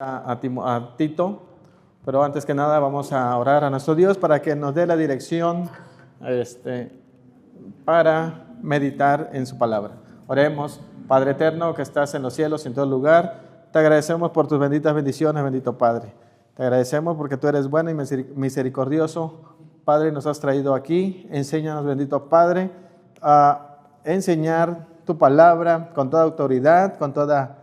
a Tito, pero antes que nada vamos a orar a nuestro Dios para que nos dé la dirección para meditar en su palabra. Oremos. Padre eterno que estás en los cielos, en todo lugar, te agradecemos por tus benditas bendiciones, bendito Padre. Te agradecemos porque tú eres bueno y misericordioso. Padre, nos has traído aquí. Enséñanos, bendito Padre, a enseñar tu palabra con toda autoridad, con toda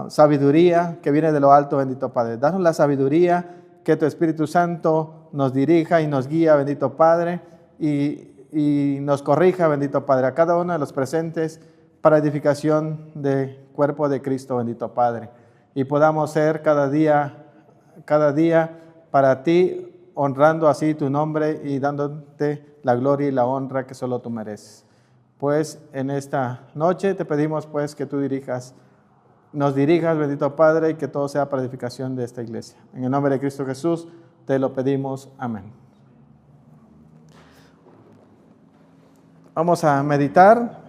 sabiduría que viene de lo alto, bendito Padre. Danos la sabiduría, que tu Espíritu Santo nos dirija y nos guía, bendito Padre, y nos corrija, bendito Padre, a cada uno de los presentes para edificación del cuerpo de Cristo, bendito Padre. Y podamos ser cada día para ti, honrando así tu nombre y dándote la gloria y la honra que solo tú mereces. Pues en esta noche te pedimos pues que tú nos dirijas, bendito Padre, y que todo sea para edificación de esta iglesia. En el nombre de Cristo Jesús te lo pedimos. Amén. Vamos a meditar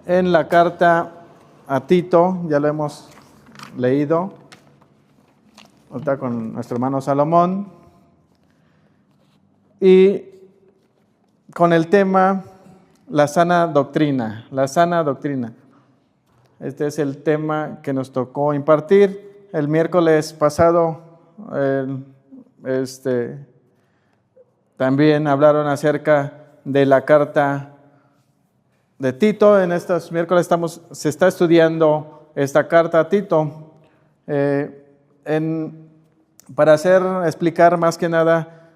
en la carta a Tito. Ya lo hemos leído. Está con nuestro hermano Salomón. Y con el tema la sana doctrina. La sana doctrina. Este es el tema que nos tocó impartir. El miércoles pasado también hablaron acerca de la carta de Tito. En estos miércoles se está estudiando esta carta a Tito. Para explicar más que nada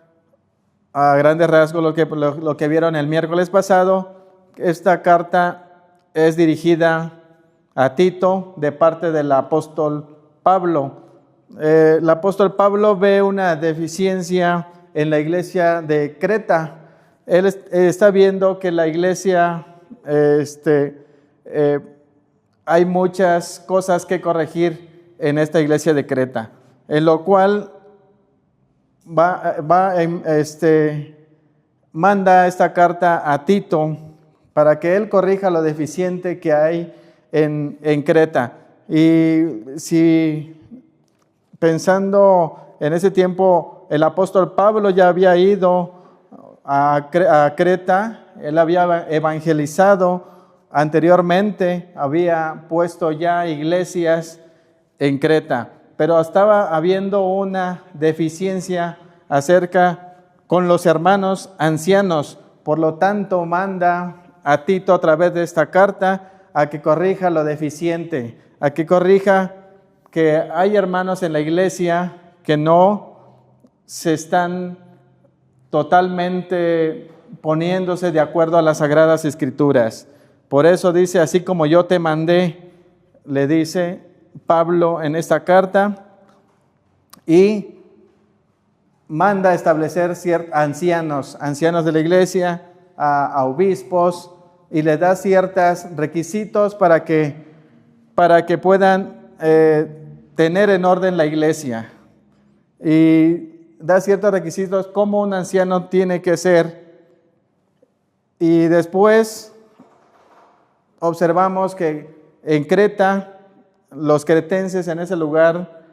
a grandes rasgos lo que vieron el miércoles pasado, esta carta es dirigida a Tito de parte del apóstol Pablo. El apóstol Pablo ve una deficiencia en la iglesia de Creta. Él está viendo que la iglesia, hay muchas cosas que corregir en esta iglesia de Creta, en lo cual manda esta carta a Tito para que él corrija lo deficiente que hay en Creta. Y si pensando en ese tiempo, el apóstol Pablo ya había ido a Creta, él había evangelizado anteriormente, había puesto ya iglesias en Creta, pero estaba habiendo una deficiencia con los hermanos ancianos. Por lo tanto, manda a Tito a través de esta carta a que corrija lo deficiente, a que corrija que hay hermanos en la iglesia que no se están totalmente poniéndose de acuerdo a las Sagradas Escrituras. Por eso dice, así como yo te mandé, le dice Pablo en esta carta, y manda a establecer ancianos de la iglesia, a obispos, y le da ciertos requisitos para que puedan tener en orden la iglesia. Y da ciertos requisitos cómo un anciano tiene que ser. Y después observamos que en Creta, los cretenses en ese lugar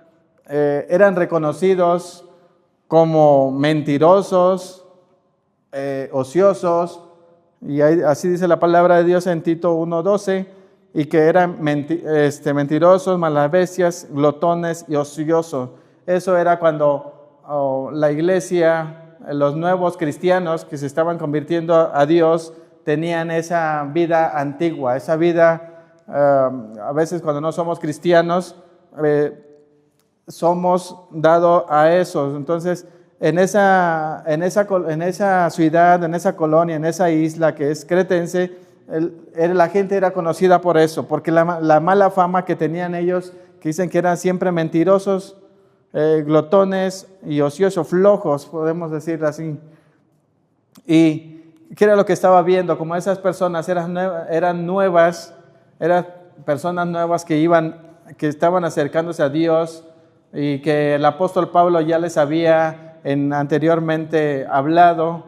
eran reconocidos como mentirosos, ociosos, y así dice la palabra de Dios en Tito 1:12, y que eran mentirosos, malavesias, glotones y ociosos. Eso era cuando la iglesia, los nuevos cristianos que se estaban convirtiendo a Dios, tenían esa vida antigua, esa vida, a veces cuando no somos cristianos, somos dados a eso. Entonces, en esa ciudad, en esa colonia, en esa isla que es cretense, la gente era conocida por eso, porque la mala fama que tenían ellos, que dicen que eran siempre mentirosos, glotones y ociosos, flojos, podemos decir así. Y ¿qué era lo que estaba viendo? Como esas personas eran nuevas, eran personas nuevas que estaban acercándose a Dios, y que el apóstol Pablo ya les había anteriormente hablado,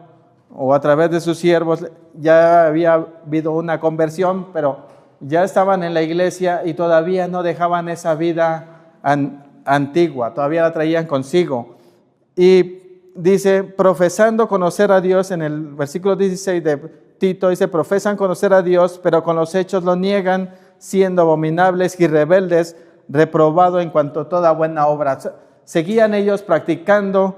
o a través de sus siervos ya había habido una conversión, pero ya estaban en la iglesia y todavía no dejaban esa vida antigua, todavía la traían consigo. Y dice, profesando conocer a Dios, en el versículo 16 de Tito, dice, profesan conocer a Dios, pero con los hechos lo niegan, siendo abominables y rebeldes, reprobado en cuanto a toda buena obra. Seguían ellos practicando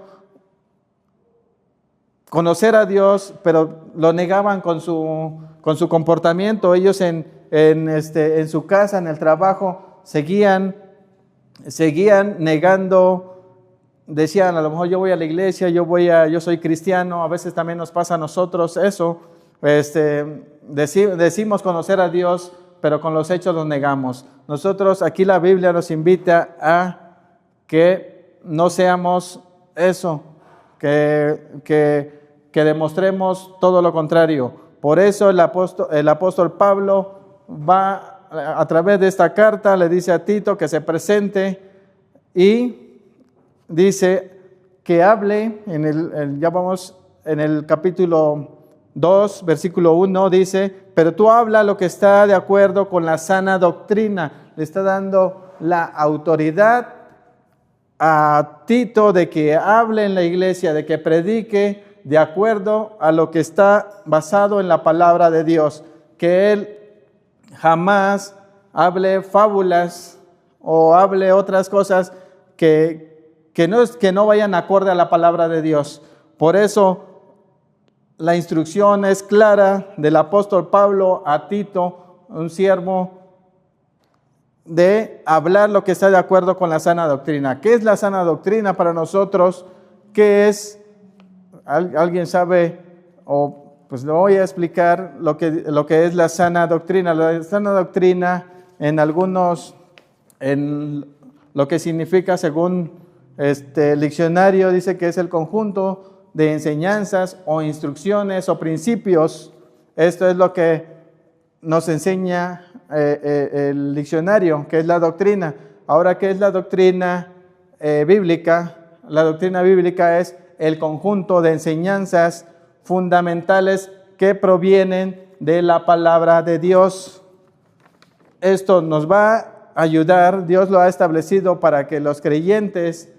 conocer a Dios, pero lo negaban con su comportamiento. Ellos en su casa, en el trabajo, seguían negando. Decían, a lo mejor yo voy a la iglesia, yo soy cristiano. A veces también nos pasa a nosotros eso. Decimos conocer a Dios, pero con los hechos los negamos. Nosotros, aquí la Biblia nos invita a que no seamos eso, que demostremos todo lo contrario. Por eso el apóstol Pablo va a través de esta carta, le dice a Tito que se presente y dice que hable, ya vamos en el capítulo 2, versículo 1, dice, pero tú habla lo que está de acuerdo con la sana doctrina. Le está dando la autoridad a Tito de que hable en la iglesia, de que predique de acuerdo a lo que está basado en la palabra de Dios, que él jamás hable fábulas o hable otras cosas que no vayan acorde a la palabra de Dios. Por eso la instrucción es clara del apóstol Pablo a Tito, un siervo, de hablar lo que está de acuerdo con la sana doctrina. ¿Qué es la sana doctrina para nosotros? ¿Qué es? ¿Alguien sabe? Pues lo voy a explicar lo que es la sana doctrina. La sana doctrina en lo que significa según el diccionario, dice que es el conjunto de enseñanzas o instrucciones o principios. Esto es lo que nos enseña el diccionario, que es la doctrina. Ahora, ¿qué es la doctrina bíblica? La doctrina bíblica es el conjunto de enseñanzas fundamentales que provienen de la palabra de Dios. Esto nos va a ayudar, Dios lo ha establecido para que los creyentes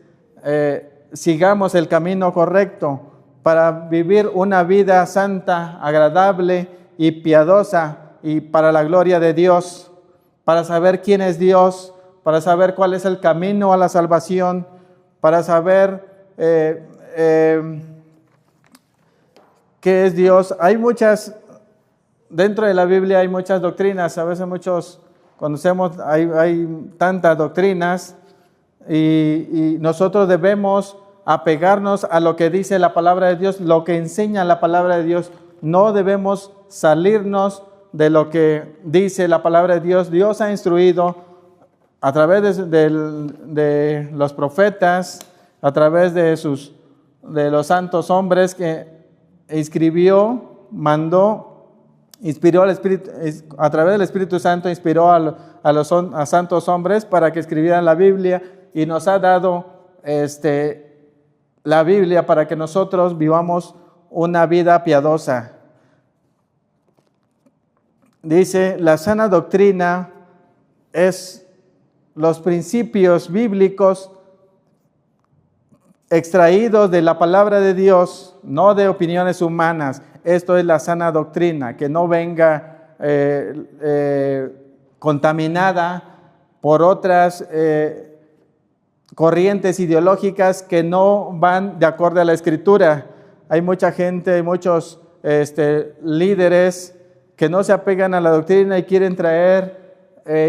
sigamos el camino correcto, para vivir una vida santa, agradable y piadosa, y para la gloria de Dios, para saber quién es Dios, para saber cuál es el camino a la salvación, para saber qué es Dios. Dentro de la Biblia hay muchas doctrinas. A veces conocemos, hay tantas doctrinas, y nosotros debemos apegarnos a lo que dice la palabra de Dios, lo que enseña la palabra de Dios. No debemos salirnos de lo que dice la palabra de Dios. Dios ha instruido a través de los profetas, a través de los santos hombres que inspiró al Espíritu, a través del Espíritu Santo inspiró a santos hombres para que escribieran la Biblia, y nos ha dado la Biblia para que nosotros vivamos una vida piadosa. Dice, la sana doctrina es los principios bíblicos extraídos de la palabra de Dios, no de opiniones humanas. Esto es la sana doctrina, que no venga contaminada por otras corrientes ideológicas que no van de acuerdo a la Escritura. Hay mucha gente, muchos líderes que no se apegan a la doctrina y quieren traer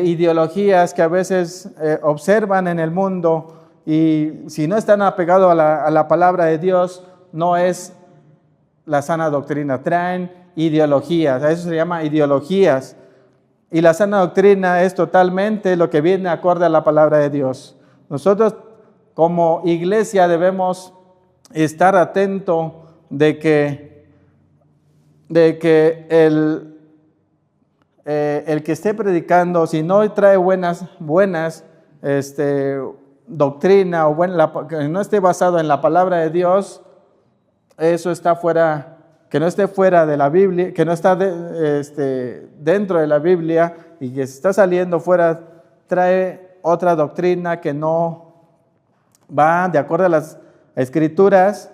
ideologías que a veces observan en el mundo, y si no están apegados a la palabra de Dios, no es la sana doctrina. Traen ideologías, a eso se llama ideologías. Y la sana doctrina es totalmente lo que viene acorde a la palabra de Dios. Nosotros como iglesia debemos estar atentos de que el que esté predicando, si no trae buenas doctrina, o que no esté basado en la palabra de Dios, eso está fuera, que no esté fuera de la Biblia, que no está dentro de la Biblia, y que está saliendo fuera, trae otra doctrina que no va de acuerdo a las Escrituras,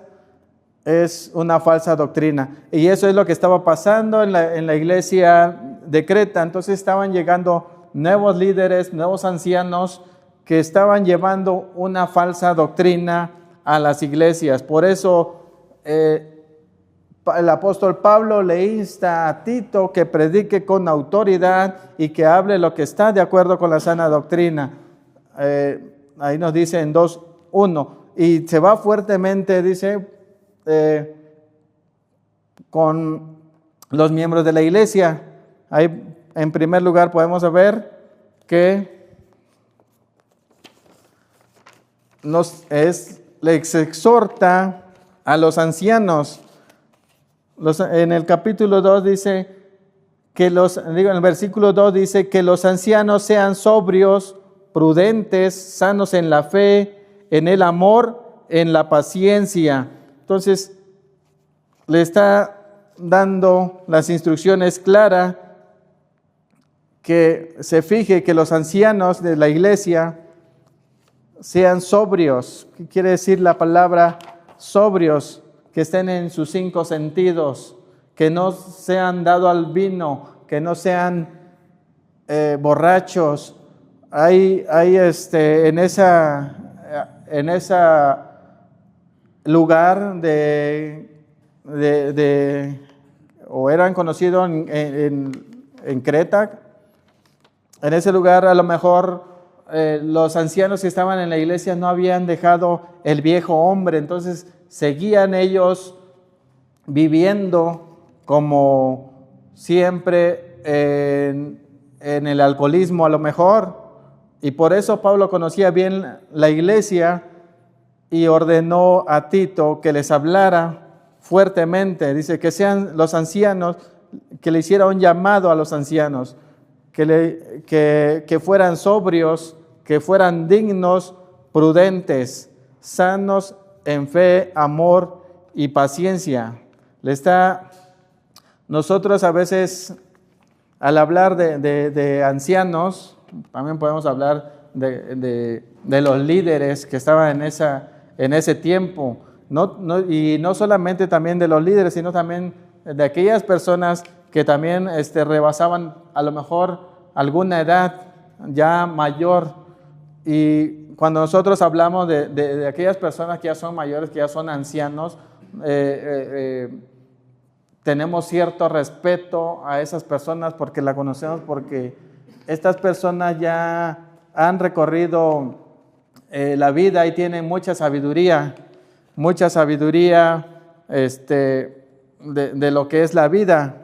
es una falsa doctrina. Y eso es lo que estaba pasando en la iglesia de Creta. Entonces estaban llegando nuevos líderes, nuevos ancianos que estaban llevando una falsa doctrina a las iglesias. Por eso el apóstol Pablo le insta a Tito que predique con autoridad y que hable lo que está de acuerdo con la sana doctrina. Ahí nos dice en 2:1, y se va fuertemente, dice, con los miembros de la iglesia. Ahí en primer lugar podemos ver que les exhorta a los ancianos. En el capítulo 2 dice que en el versículo 2 dice que los ancianos sean sobrios, prudentes, sanos en la fe, en el amor, en la paciencia. Entonces, le está dando las instrucciones claras, que se fije que los ancianos de la iglesia sean sobrios. ¿Qué quiere decir la palabra sobrios? Que estén en sus 5 sentidos, que no sean dados al vino, que no sean borrachos. Hay en esa lugar o eran conocidos en Creta. En ese lugar a lo mejor los ancianos que estaban en la iglesia no habían dejado el viejo hombre, entonces seguían ellos viviendo como siempre en el alcoholismo a lo mejor, y por eso Pablo conocía bien la iglesia y ordenó a Tito que les hablara fuertemente. Dice que sean los ancianos, que le hiciera un llamado a los ancianos, que fueran sobrios, que fueran dignos, prudentes, sanos en fe, amor y paciencia. Nosotros a veces, al hablar de ancianos, también podemos hablar de los líderes que estaban en ese tiempo. Y no solamente también de los líderes, sino también de aquellas personas que también rebasaban a lo mejor alguna edad ya mayor. Y cuando nosotros hablamos de aquellas personas que ya son mayores, que ya son ancianos, tenemos cierto respeto a esas personas porque la conocemos, porque estas personas ya han recorrido la vida y tienen mucha sabiduría de lo que es la vida.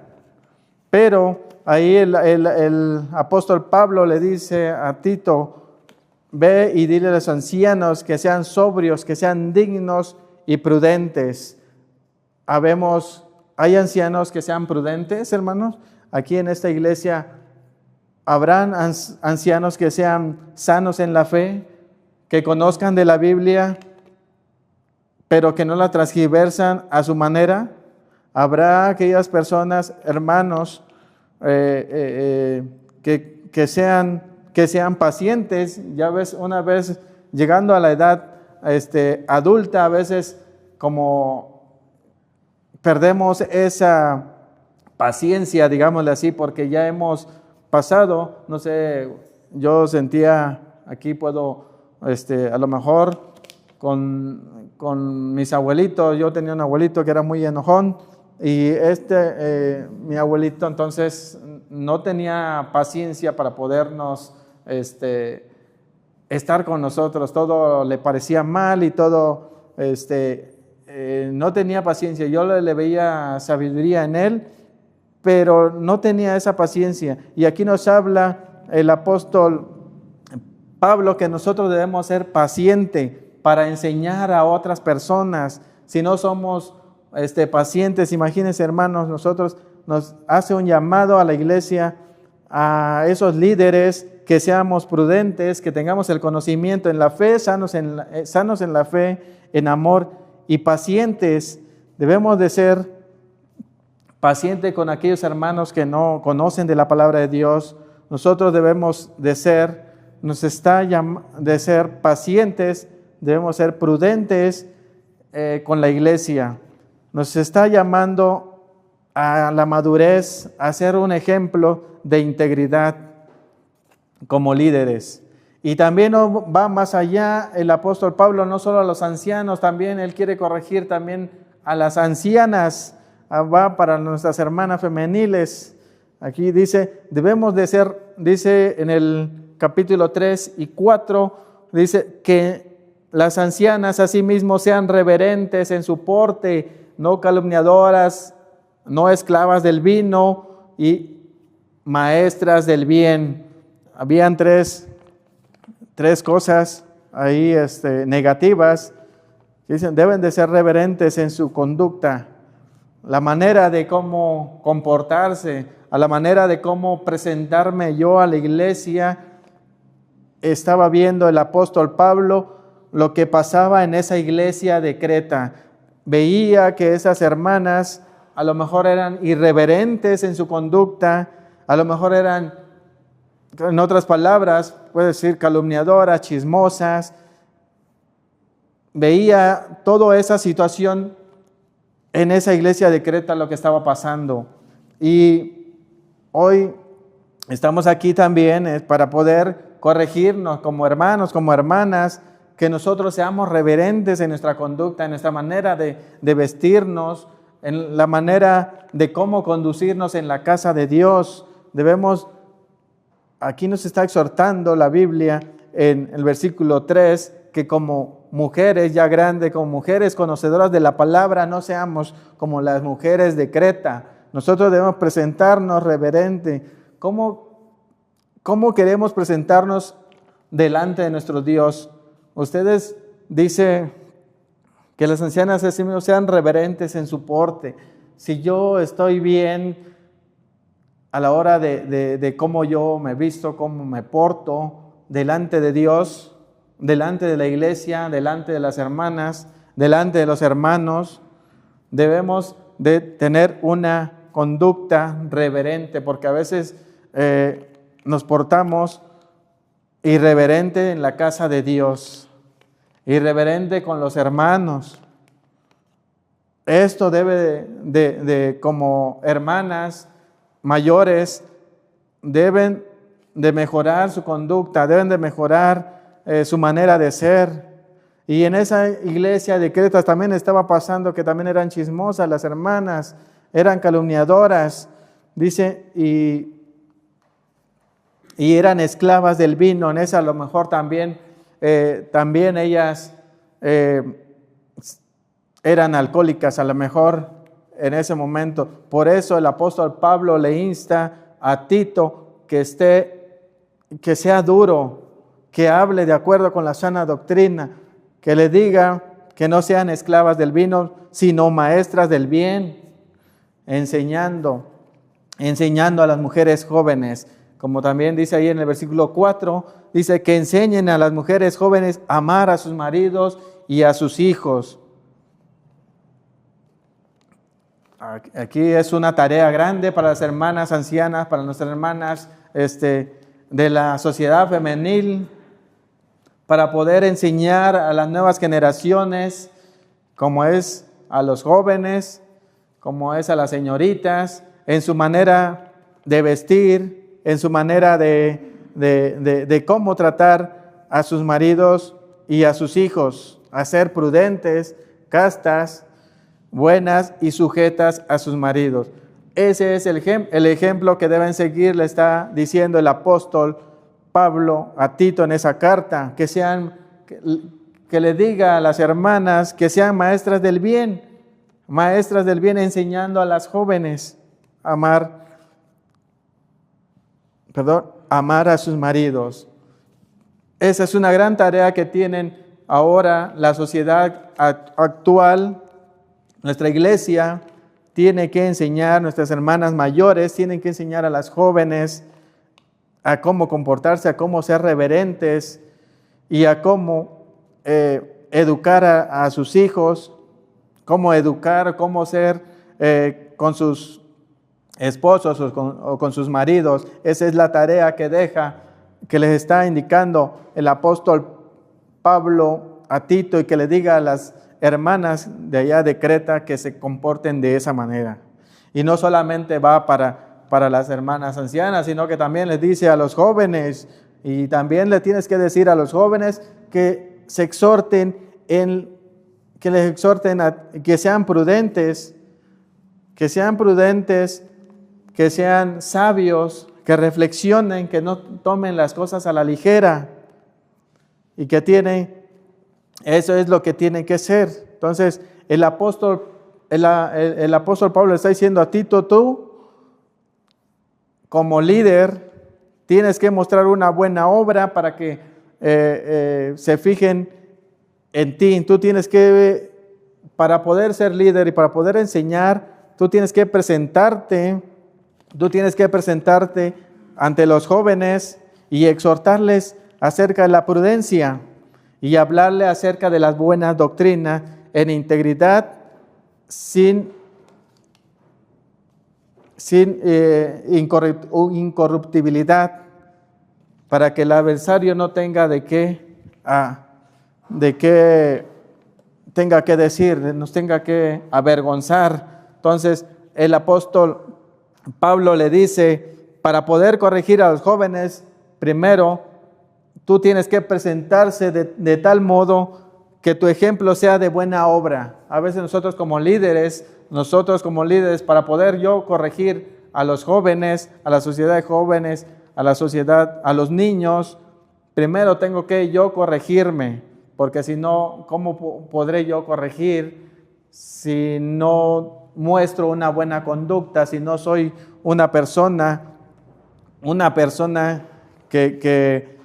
Pero ahí el apóstol Pablo le dice a Tito: ve y dile a los ancianos que sean sobrios, que sean dignos y prudentes. ¿Hay ancianos que sean prudentes, hermanos? Aquí en esta iglesia, ¿habrán ancianos que sean sanos en la fe, que conozcan de la Biblia, pero que no la transgiversan a su manera? ¿Habrá aquellas personas, hermanos, que sean pacientes? Ya ves, una vez llegando a la edad adulta, a veces como perdemos esa paciencia, digámosle así, porque ya hemos pasado, no sé, yo sentía, aquí puedo, a lo mejor con mis abuelitos, yo tenía un abuelito que era muy enojón, y mi abuelito entonces no tenía paciencia para podernos estar con nosotros, todo le parecía mal y todo, no tenía paciencia. Yo le veía sabiduría en él, pero no tenía esa paciencia. Y aquí nos habla el apóstol Pablo que nosotros debemos ser pacientes para enseñar a otras personas. Si no somos pacientes, imagínense, hermanos, nos hace un llamado a la iglesia, a esos líderes, que seamos prudentes, que tengamos el conocimiento en la fe, sanos en la fe, en amor y pacientes. Debemos de ser pacientes con aquellos hermanos que no conocen de la palabra de Dios. Nosotros debemos de ser pacientes debemos ser prudentes con la iglesia. Nos está llamando a la madurez, a ser un ejemplo de integridad como líderes. Y también va más allá el apóstol Pablo, no solo a los ancianos, también él quiere corregir también a las ancianas, va para nuestras hermanas femeniles. Aquí dice, debemos de ser, dice en el capítulo 3 y 4, dice que las ancianas asimismo sean reverentes en su porte, no calumniadoras, no esclavas del vino y maestras del bien. Habían tres cosas ahí negativas. Dicen, deben de ser reverentes en su conducta, la manera de cómo comportarse, a la manera de cómo presentarme yo a la iglesia. Estaba viendo el apóstol Pablo lo que pasaba en esa iglesia de Creta. Veía que esas hermanas a lo mejor eran irreverentes en su conducta, a lo mejor eran, en otras palabras, puede decir calumniadoras, chismosas. Veía toda esa situación en esa iglesia de Creta, lo que estaba pasando. Y hoy estamos aquí también para poder corregirnos como hermanos, como hermanas, que nosotros seamos reverentes en nuestra conducta, en nuestra manera de vestirnos, en la manera de cómo conducirnos en la casa de Dios. Aquí nos está exhortando la Biblia en el versículo 3, que como mujeres ya grandes, como mujeres conocedoras de la palabra, no seamos como las mujeres de Creta. Nosotros debemos presentarnos reverente. ¿Cómo queremos presentarnos delante de nuestro Dios? Ustedes dicen que las ancianas sean reverentes en su porte. Si yo estoy bien a la hora de cómo yo me visto, cómo me porto delante de Dios, delante de la iglesia, delante de las hermanas, delante de los hermanos, debemos de tener una conducta reverente, porque a veces nos portamos irreverente en la casa de Dios, irreverente con los hermanos. Esto debe de como hermanas mayores, deben de mejorar su conducta, deben de mejorar su manera de ser. Y en esa iglesia de Creta también estaba pasando que también eran chismosas las hermanas, eran calumniadoras, dice, y eran esclavas del vino. En esa a lo mejor también ellas eran alcohólicas, a lo mejor en ese momento. Por eso el apóstol Pablo le insta a Tito que sea duro, que hable de acuerdo con la sana doctrina, que le diga que no sean esclavas del vino, sino maestras del bien, enseñando a las mujeres jóvenes. Como también dice ahí en el versículo 4, dice que enseñen a las mujeres jóvenes a amar a sus maridos y a sus hijos. Aquí es una tarea grande para las hermanas ancianas, para nuestras hermanas de la sociedad femenil, para poder enseñar a las nuevas generaciones, como es a los jóvenes, como es a las señoritas, en su manera de vestir, en su manera de cómo tratar a sus maridos y a sus hijos, a ser prudentes, castas, buenas y sujetas a sus maridos. Ese es el ejemplo que deben seguir, le está diciendo el apóstol Pablo a Tito en esa carta, que le diga a las hermanas que sean maestras del bien, enseñando a las jóvenes a amar a sus maridos. Esa es una gran tarea que tienen ahora la sociedad actual. Nuestra iglesia tiene que enseñar, nuestras hermanas mayores tienen que enseñar a las jóvenes a cómo comportarse, a cómo ser reverentes y a cómo educar a sus hijos, cómo ser con sus esposos o con sus maridos. Esa es la tarea que les está indicando el apóstol Pablo a Tito y que le diga a las hermanas de allá de Creta que se comporten de esa manera. Y no solamente va para las hermanas ancianas, sino que también les dice a los jóvenes, y también le tienes que decir a los jóvenes que se exhorten que les exhorten que sean prudentes, que sean sabios, que reflexionen, que no tomen las cosas a la ligera y que eso es lo que tienen que ser. Entonces, el apóstol Pablo está diciendo a Tito, tú como líder tienes que mostrar una buena obra para que se fijen en ti. Tú tienes que, para poder ser líder y para poder enseñar, tú tienes que presentarte ante los jóvenes y exhortarles acerca de la prudencia y hablarle acerca de las buenas doctrinas en integridad, sin incorruptibilidad, para que el adversario no tenga de qué tenga que decir, nos tenga que avergonzar. Entonces el apóstol Pablo le dice, para poder corregir a los jóvenes, primero tú tienes que presentarse de tal modo que tu ejemplo sea de buena obra. A veces nosotros como líderes, para poder yo corregir a los jóvenes, a la sociedad de jóvenes, a los niños, primero tengo que yo corregirme, porque si no, ¿cómo podré yo corregir si no muestro una buena conducta, si no soy una persona que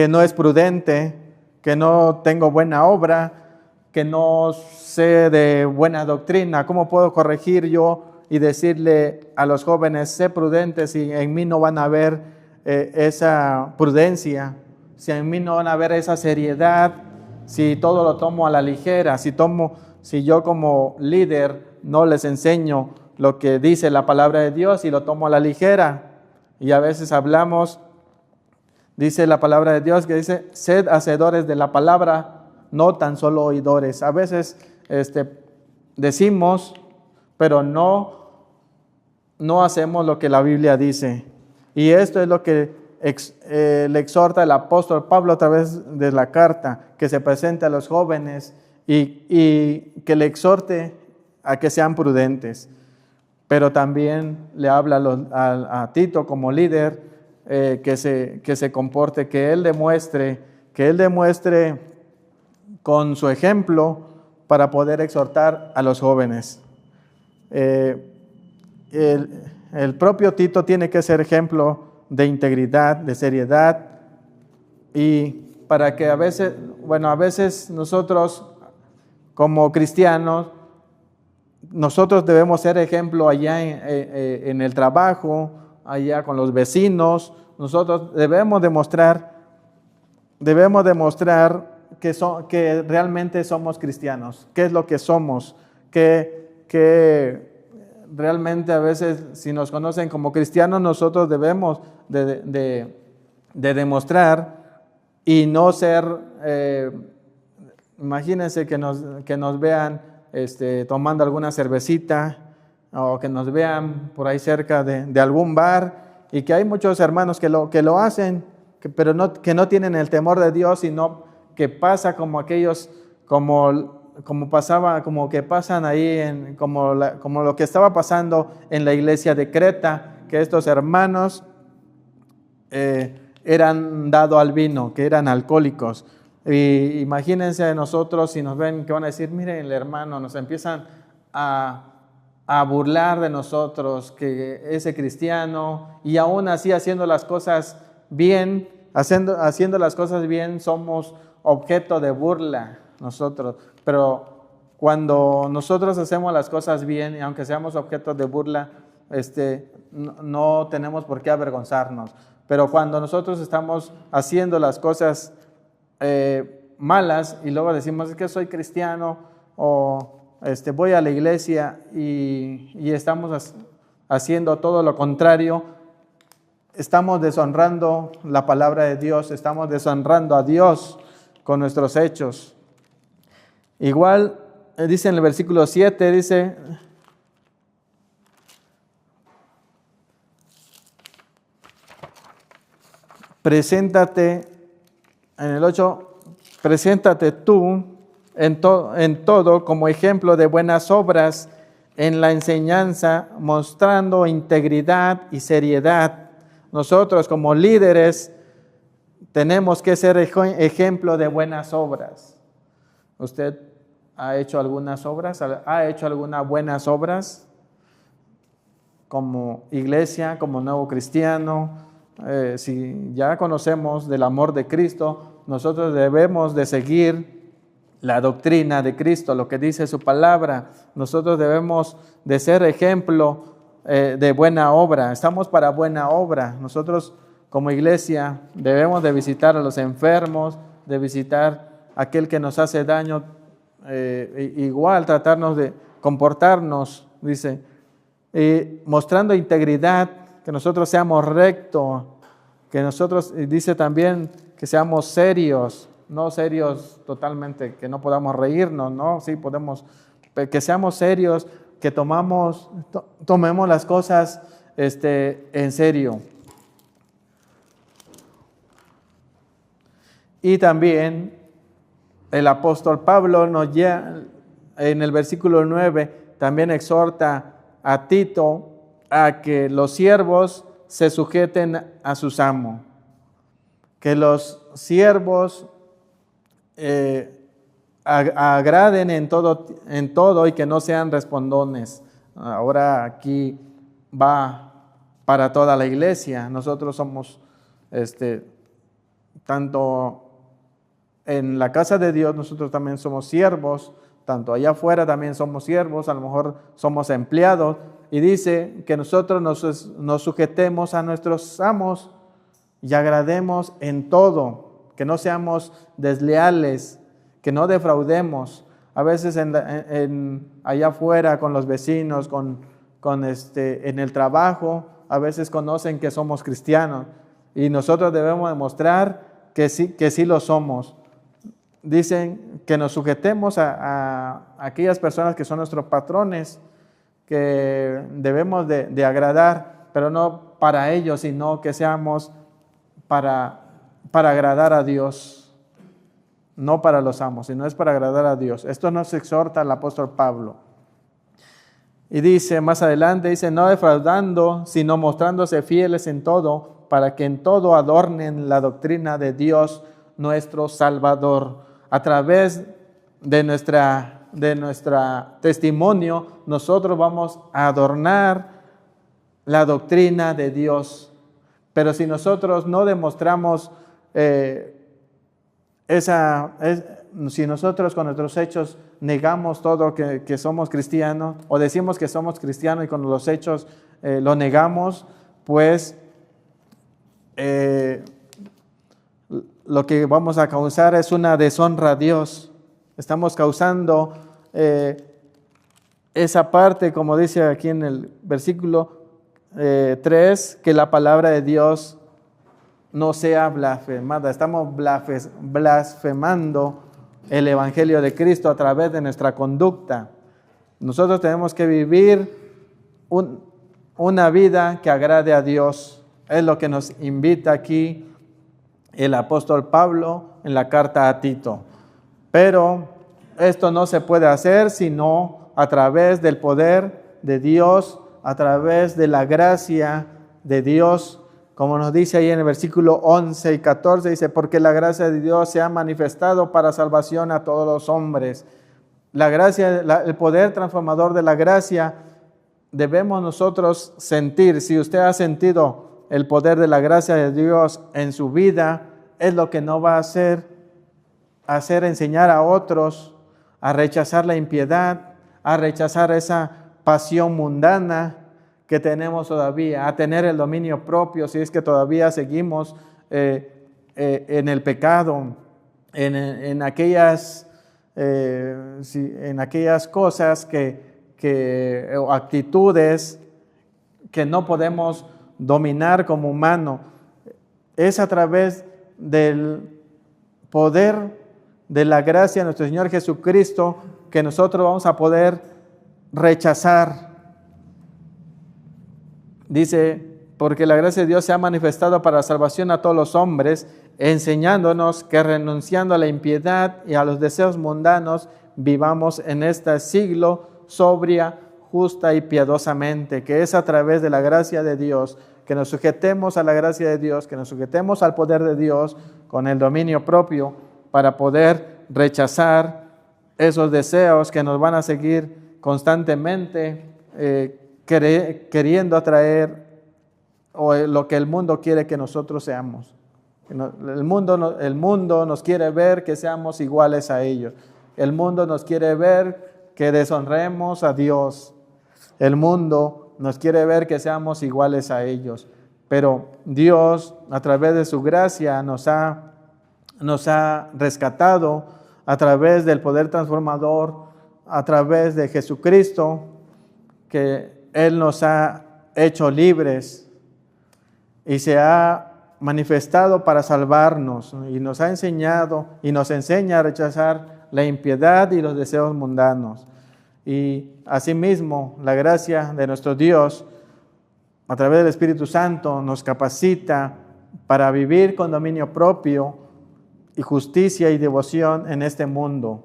no es prudente, que no tengo buena obra, que no sé de buena doctrina? ¿Cómo puedo corregir yo y decirle a los jóvenes, sé prudentes, si en mí no van a ver esa prudencia, si en mí no van a ver esa seriedad, si todo lo tomo a la ligera, si yo como líder no les enseño lo que dice la palabra de Dios y lo tomo a la ligera? Y a veces dice la palabra de Dios que dice, sed hacedores de la palabra, no tan solo oidores. A veces decimos, pero no hacemos lo que la Biblia dice. Y esto es lo que le exhorta el apóstol Pablo a través de la carta, que se presente a los jóvenes y que le exhorte a que sean prudentes. Pero también le habla a Tito como líder, que se comporte, que él demuestre con su ejemplo para poder exhortar a los jóvenes. El propio Tito tiene que ser ejemplo de integridad, de seriedad, y para que a veces nosotros como cristianos, nosotros debemos ser ejemplo allá en el trabajo, allá con los vecinos. Nosotros debemos demostrar que realmente somos cristianos. ¿Qué es lo que somos? Que realmente a veces, si nos conocen como cristianos, nosotros debemos de demostrar y no ser, imagínense que nos vean tomando alguna cervecita, o que nos vean por ahí cerca de algún bar, y que hay muchos hermanos que lo hacen, pero que no tienen el temor de Dios, sino que pasa como aquellos, como que pasan ahí, como lo que estaba pasando en la iglesia de Creta, que estos hermanos eran dados al vino, que eran alcohólicos. Y imagínense a nosotros, si nos ven, que van a decir, miren el hermano, nos empiezan a burlar de nosotros, que ese cristiano, y aún así haciendo las cosas bien, somos objeto de burla nosotros. Pero cuando nosotros hacemos las cosas bien, y aunque seamos objeto de burla, no tenemos por qué avergonzarnos. Pero cuando nosotros estamos haciendo las cosas malas y luego decimos, es que soy cristiano, o voy a la iglesia, y estamos haciendo todo lo contrario, estamos deshonrando la palabra de Dios, estamos deshonrando a Dios, con nuestros hechos. Igual, dice en el versículo 7, dice, preséntate, en el 8, preséntate tú en todo como ejemplo de buenas obras en la enseñanza, mostrando integridad y seriedad. Nosotros como líderes tenemos que ser ejemplo de buenas obras. ¿Usted ha hecho algunas obras? ¿Ha hecho algunas buenas obras? Como iglesia, como nuevo cristiano, si ya conocemos del amor de Cristo, nosotros debemos de seguir la doctrina de Cristo, lo que dice su palabra. Nosotros debemos de ser ejemplo de buena obra. Estamos para buena obra. Nosotros como iglesia debemos de visitar a los enfermos, de visitar a aquel que nos hace daño, igual tratarnos de comportarnos, dice, mostrando integridad, que nosotros seamos rectos, que nosotros, dice también, que seamos serios, no serios totalmente, que no podamos reírnos, no, sí podemos, que seamos serios, que tomemos las cosas en serio. Y también el apóstol Pablo nos lleva, en el versículo 9, también exhorta a Tito a que los siervos se sujeten a sus amos, que los siervos agraden en todo y que no sean respondones. Ahora aquí va para toda la iglesia. Nosotros somos tanto en la casa de Dios, nosotros también somos siervos, tanto allá afuera también somos siervos, a lo mejor somos empleados, y dice que nosotros nos sujetemos a nuestros amos y agrademos en todo, que no seamos desleales, que no defraudemos. A veces allá afuera con los vecinos, en el trabajo, a veces conocen que somos cristianos y nosotros debemos demostrar que sí lo somos. Dicen que nos sujetemos a aquellas personas que son nuestros patrones, que debemos de agradar, pero no para ellos, sino que seamos para agradar a Dios, no para los amos, sino es para agradar a Dios. Esto nos exhorta el apóstol Pablo. Y dice más adelante, dice, no defraudando, sino mostrándose fieles en todo, para que en todo adornen la doctrina de Dios nuestro Salvador. A través de nuestra testimonio, nosotros vamos a adornar la doctrina de Dios. Pero si nosotros no demostramos si nosotros con nuestros hechos negamos todo que somos cristianos, o decimos que somos cristianos y con los hechos lo negamos, pues lo que vamos a causar es una deshonra a Dios. Estamos causando esa parte, como dice aquí en el versículo 3, que la palabra de Dios no sea blasfemada. Estamos blasfemando el evangelio de Cristo a través de nuestra conducta. Nosotros tenemos que vivir una vida que agrade a Dios. Es lo que nos invita aquí el apóstol Pablo en la carta a Tito. Pero esto no se puede hacer sino a través del poder de Dios, a través de la gracia de Dios, como nos dice ahí en el versículo 11 y 14, dice, porque la gracia de Dios se ha manifestado para salvación a todos los hombres. La gracia, el poder transformador de la gracia, debemos nosotros sentir. Si usted ha sentido el poder de la gracia de Dios en su vida, es lo que no va a hacer enseñar a otros a rechazar la impiedad, a rechazar esa pasión mundana que tenemos todavía, a tener el dominio propio, si es que todavía seguimos en el pecado, en aquellas cosas o actitudes que no podemos dominar como humano. Es a través del poder de la gracia de nuestro Señor Jesucristo que nosotros vamos a poder rechazar. Dice, porque la gracia de Dios se ha manifestado para salvación a todos los hombres, enseñándonos que renunciando a la impiedad y a los deseos mundanos, vivamos en este siglo sobria, justa y piadosamente, que es a través de la gracia de Dios, que nos sujetemos a la gracia de Dios, que nos sujetemos al poder de Dios con el dominio propio para poder rechazar esos deseos que nos van a seguir constantemente queriendo atraer o lo que el mundo quiere que nosotros seamos. El mundo nos quiere ver que seamos iguales a ellos. El mundo nos quiere ver que deshonremos a Dios. El mundo nos quiere ver que seamos iguales a ellos. Pero Dios, a través de su gracia, nos ha rescatado a través del poder transformador, a través de Jesucristo, que Él nos ha hecho libres y se ha manifestado para salvarnos y nos ha enseñado y nos enseña a rechazar la impiedad y los deseos mundanos. Y asimismo, la gracia de nuestro Dios, a través del Espíritu Santo, nos capacita para vivir con dominio propio y justicia y devoción en este mundo,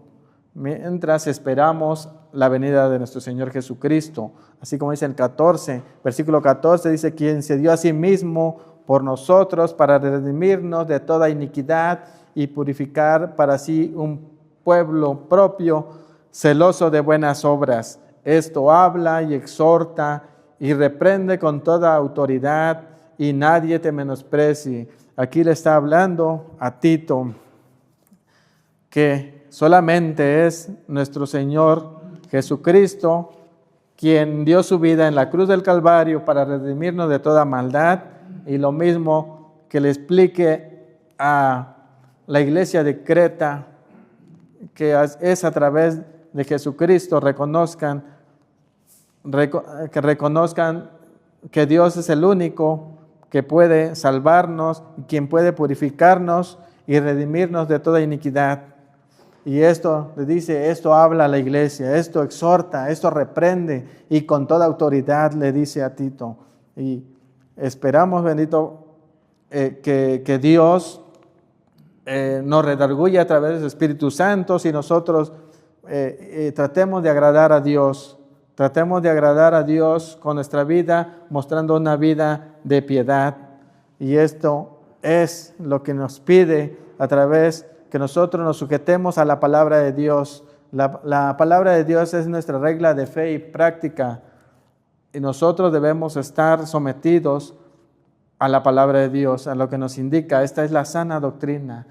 mientras esperamos la venida de nuestro Señor Jesucristo. Así como dice el 14, versículo 14, dice, quien se dio a sí mismo por nosotros para redimirnos de toda iniquidad y purificar para sí un pueblo propio, celoso de buenas obras. Esto habla y exhorta y reprende con toda autoridad, y nadie te menosprecie. Aquí le está hablando a Tito, que solamente es nuestro Señor Jesucristo quien dio su vida en la cruz del Calvario para redimirnos de toda maldad, y lo mismo que le explique a la iglesia de Creta, que es a través de Jesucristo que reconozcan que Dios es el único que puede salvarnos, quien puede purificarnos y redimirnos de toda iniquidad. Y esto le dice, esto habla a la iglesia, esto exhorta, esto reprende, y con toda autoridad le dice a Tito. Y esperamos, bendito, que Dios nos redarguye a través de su Espíritu Santo, si nosotros tratemos de agradar a Dios. Tratemos de agradar a Dios con nuestra vida, mostrando una vida de piedad. Y esto es lo que nos pide a través que nosotros nos sujetemos a la palabra de Dios. La palabra de Dios es nuestra regla de fe y práctica, y nosotros debemos estar sometidos a la palabra de Dios, a lo que nos indica. Esta es la sana doctrina.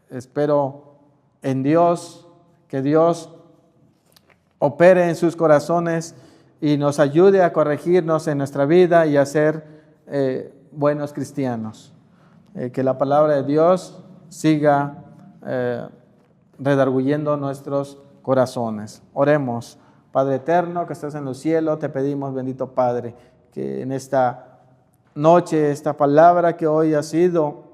Espero en Dios, que Dios opere en sus corazones y nos ayude a corregirnos en nuestra vida y a ser buenos cristianos. Que la palabra de Dios siga redarguyendo nuestros corazones. Oremos. Padre eterno que estás en los cielos, te pedimos, bendito Padre, que en esta noche, esta palabra que hoy ha sido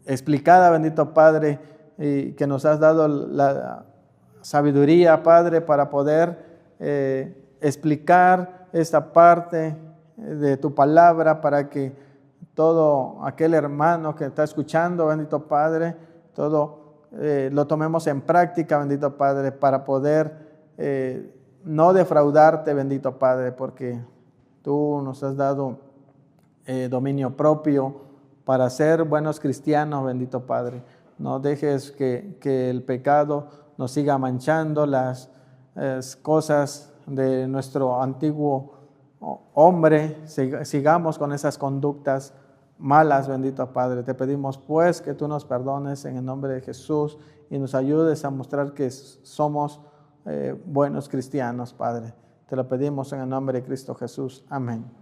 explicada, bendito Padre, y que nos has dado la sabiduría, Padre, para poder explicar esta parte de tu palabra, para que todo aquel hermano que está escuchando, bendito Padre, todo lo tomemos en práctica, bendito Padre, para poder no defraudarte, bendito Padre, porque tú nos has dado dominio propio para ser buenos cristianos, bendito Padre. No dejes que el pecado nos siga manchando las cosas de nuestro antiguo hombre, sigamos con esas conductas malas, bendito Padre. Te pedimos pues que tú nos perdones en el nombre de Jesús y nos ayudes a mostrar que somos buenos cristianos, Padre. Te lo pedimos en el nombre de Cristo Jesús. Amén.